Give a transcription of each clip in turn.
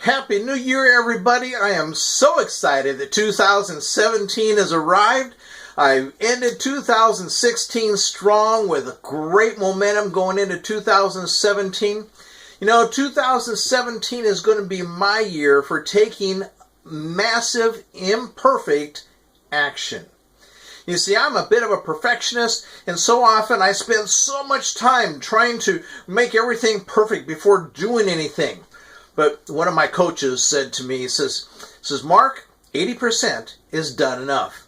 Happy New Year, everybody. I am so excited that 2017 has arrived. I ended 2016 strong with great momentum going into 2017. You know, 2017 is going to be my year for taking massive, imperfect action. You see, I'm a bit of a perfectionist, and so often I spend so much time trying to make everything perfect before doing anything. But one of my coaches said to me, he says, Mark, 80% is done enough.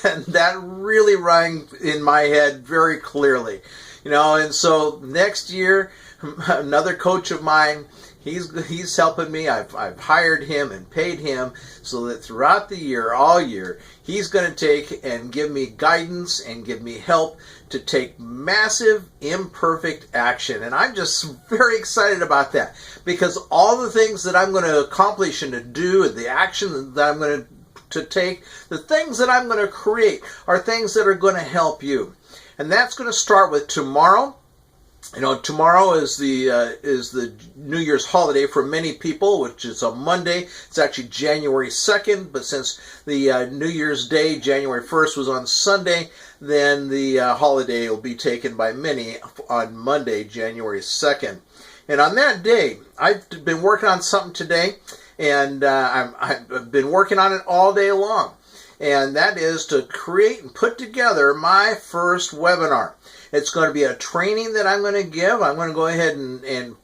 And that really rang in my head very clearly. You know, and so next year, another coach of mine, he's helping me. I've hired him and paid him so that throughout the year, all year, he's going to take and give me guidance and give me help to take massive, imperfect action. And I'm just very excited about that because all the things that I'm going to accomplish and to do and the action that I'm going to take, the things that I'm going to create are things that are going to help you. And that's going to start with tomorrow. You know, tomorrow is the New Year's holiday for many people, which is a Monday. It's actually January 2nd, but since the New Year's Day, January 1st, was on Sunday, then the holiday will be taken by many on Monday, January 2nd. And on that day, I've been working on something today, and I've been working on it all day long. And that is to create and put together my first webinar. It's going to be a training that I'm going to give. I'm going to go ahead and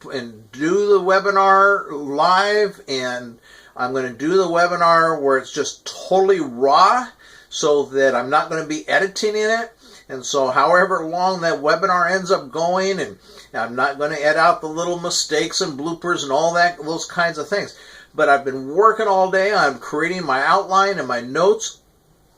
do the webinar live, and I'm going to do the webinar where it's just totally raw so that I'm not going to be editing in it. And so however long that webinar ends up going, and I'm not going to edit out the little mistakes and bloopers and all that, those kinds of things. But I've been working all day on creating my outline and my notes.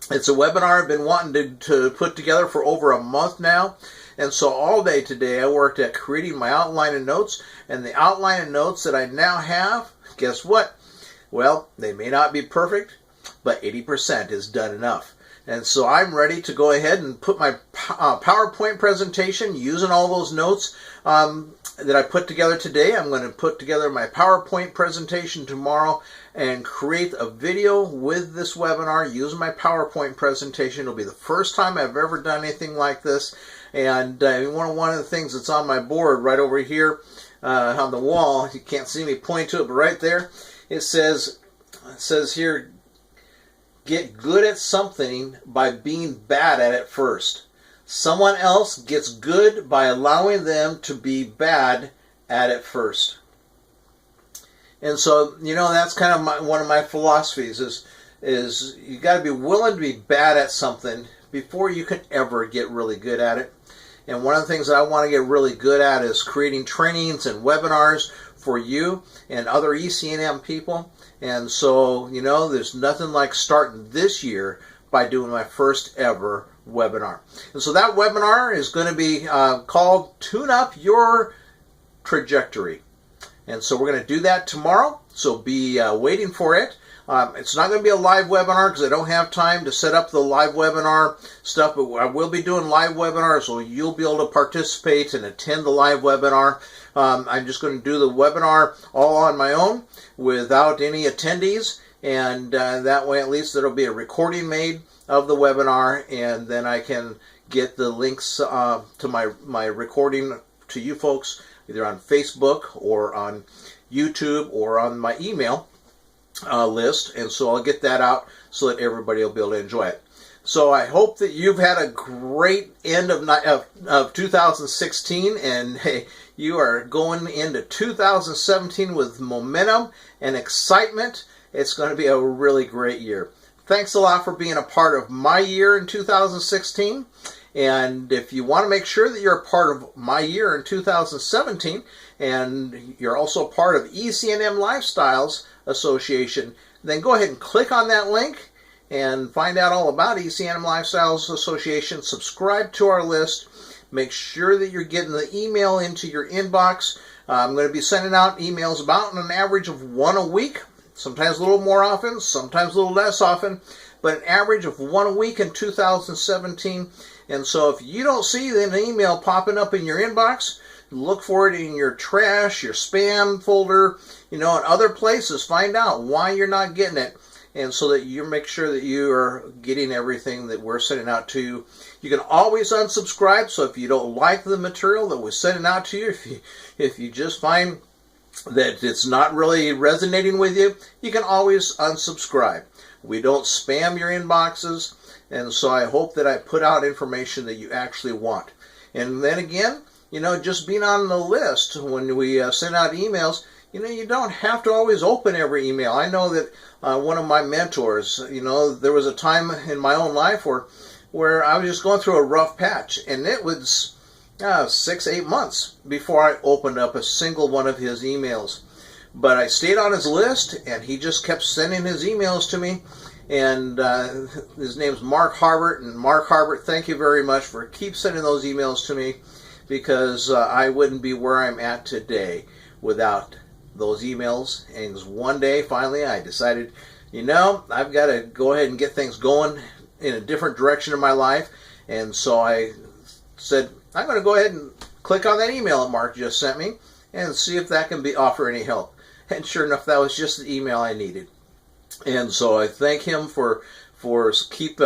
It's a webinar I've been wanting to put together for over a month now. And so all day today I worked at creating my outline and notes. And the outline and notes that I now have, guess what? Well, they may not be perfect, but 80% is done enough. And so I'm ready to go ahead and put my PowerPoint presentation using all those notes that I put together today. I'm going to put together my PowerPoint presentation tomorrow and create a video with this webinar using my PowerPoint presentation. It'll be the first time I've ever done anything like this. And one of the things that's on my board right over here on the wall, you can't see me point to it, but right there, it says here, get good at something by being bad at it first. Someone else gets good by allowing them to be bad at it first. And so, you know, that's kind of one of my philosophies is you got to be willing to be bad at something before you can ever get really good at it. And one of the things that I want to get really good at is creating trainings and webinars for you and other ECNM people. And so, you know, there's nothing like starting this year by doing my first ever webinar. And so that webinar is going to be called Tune Up Your Trajectory. And so we're going to do that tomorrow. So be waiting for it. It's not going to be a live webinar because I don't have time to set up the live webinar stuff, but I will be doing live webinars, so you'll be able to participate and attend the live webinar. I'm just going to do the webinar all on my own without any attendees, and that way at least there'll be a recording made of the webinar, and then I can get the links to my recording to you folks either on Facebook or on YouTube or on my email list, and so I'll get that out so that everybody will be able to enjoy it. So I hope that you've had a great end of 2016, and hey, you are going into 2017 with momentum and excitement. It's going to be a really great year. Thanks a lot for being a part of my year in 2016. And if you want to make sure that you're a part of my year in 2017, and you're also part of ECNM Lifestyles Association, then go ahead and click on that link and find out all about ECNM Lifestyles Association. Subscribe to our list. Make sure that you're getting the email into your inbox. I'm going to be sending out emails about an average of one a week, sometimes a little more often, sometimes a little less often, but an average of one a week in 2017. And so if you don't see an email popping up in your inbox, Look for it in your trash, your spam folder, and other places. Find out why you're not getting it, and so that you make sure that you are getting everything that we're sending out to you. You can always unsubscribe, so if you don't like the material that we're sending out to you, if you just find that it's not really resonating with you, you can always unsubscribe. We don't spam your inboxes, and so I hope that I put out information that you actually want. And then again, just being on the list when we send out emails, you don't have to always open every email. I know that one of my mentors, there was a time in my own life where I was just going through a rough patch, and it was 6-8 months before I opened up a single one of his emails. But I stayed on his list, and he just kept sending his emails to me. And his name's Mark Harbert. And Mark Harbert, thank you very much for keep sending those emails to me, because I wouldn't be where I'm at today without those emails. And one day, finally, I decided, I've got to go ahead and get things going in a different direction in my life. And so I said, I'm going to go ahead and click on that email that Mark just sent me and see if that can offer any help. And sure enough, that was just the email I needed. And so I thank him for keep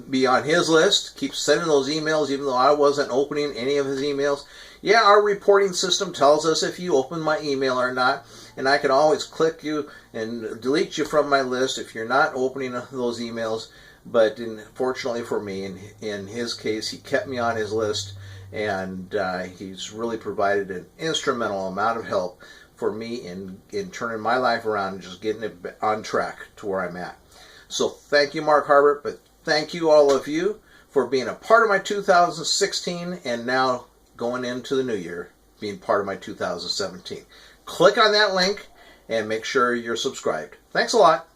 me on his list, keep sending those emails, even though I wasn't opening any of his emails. Yeah, our reporting system tells us if you open my email or not, and I can always click you and delete you from my list if you're not opening those emails. But fortunately for me, in his case, he kept me on his list, and he's really provided an instrumental amount of help for me in turning my life around and just getting it on track to where I'm at. So thank you, Mark Harbert, but thank you, all of you, for being a part of my 2016 and now going into the new year, being part of my 2017. Click on that link and make sure you're subscribed. Thanks a lot.